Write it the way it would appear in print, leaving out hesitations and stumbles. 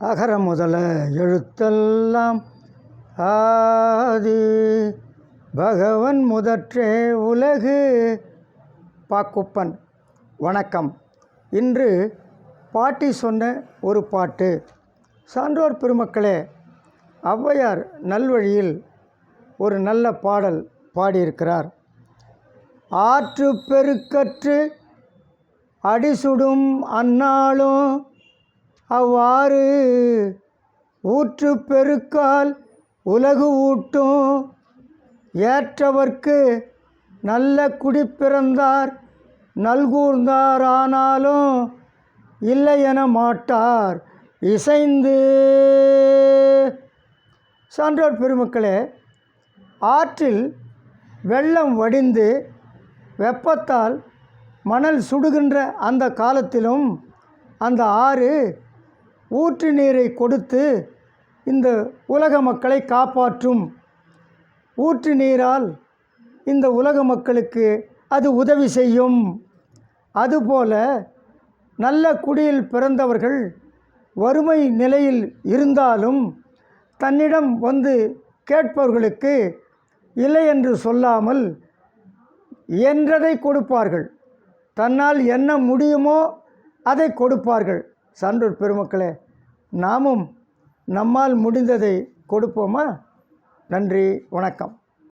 அகர முதல எழுத்தெல்லாம் ஆதி பகவன் முதற்றே உலகு. பாக்குப்பன். வணக்கம். இன்று பாட்டி சொன்ன ஒரு பாட்டு. சான்றோர் பெருமக்களே, ஔவையார் நல்வழியில் ஒரு நல்ல பாடல் பாடியிருக்கிறார். ஆற்று பெருக்கற்று அடிசுடும் அந்நாளும் அவ்வாறு ஊற்று பெருக்கால் உலகு ஊட்டும். ஏற்றவர்க்கு நல்ல குடிப்பிறந்தார் நல்கூர்ந்தார் ஆனாலும் இல்லை என மாட்டார் இசைந்து. சான்றோர் பெருமக்களே, ஆற்றில் வெள்ளம் வடிந்து வெப்பத்தால் மணல் சுடுகின்ற அந்த காலத்திலும் அந்த ஆறு ஊற்று நீரை கொடுத்து இந்த உலக மக்களை காப்பாற்றும். ஊற்று நீரால் இந்த உலக மக்களுக்கு அது உதவி செய்யும். அதுபோல நல்ல குடியில் பிறந்தவர்கள் வறுமை நிலையில் இருந்தாலும் தன்னிடம் வந்து கேட்பவர்களுக்கு இல்லை என்று சொல்லாமல் என்றதை கொடுப்பார்கள். தன்னால் என்ன முடியுமோ அதை கொடுப்பார்கள். சான்றோர் பெருமக்களே, நாமும் நம்மால் முடிந்ததை கொடுப்போமா? நன்றி, வணக்கம்.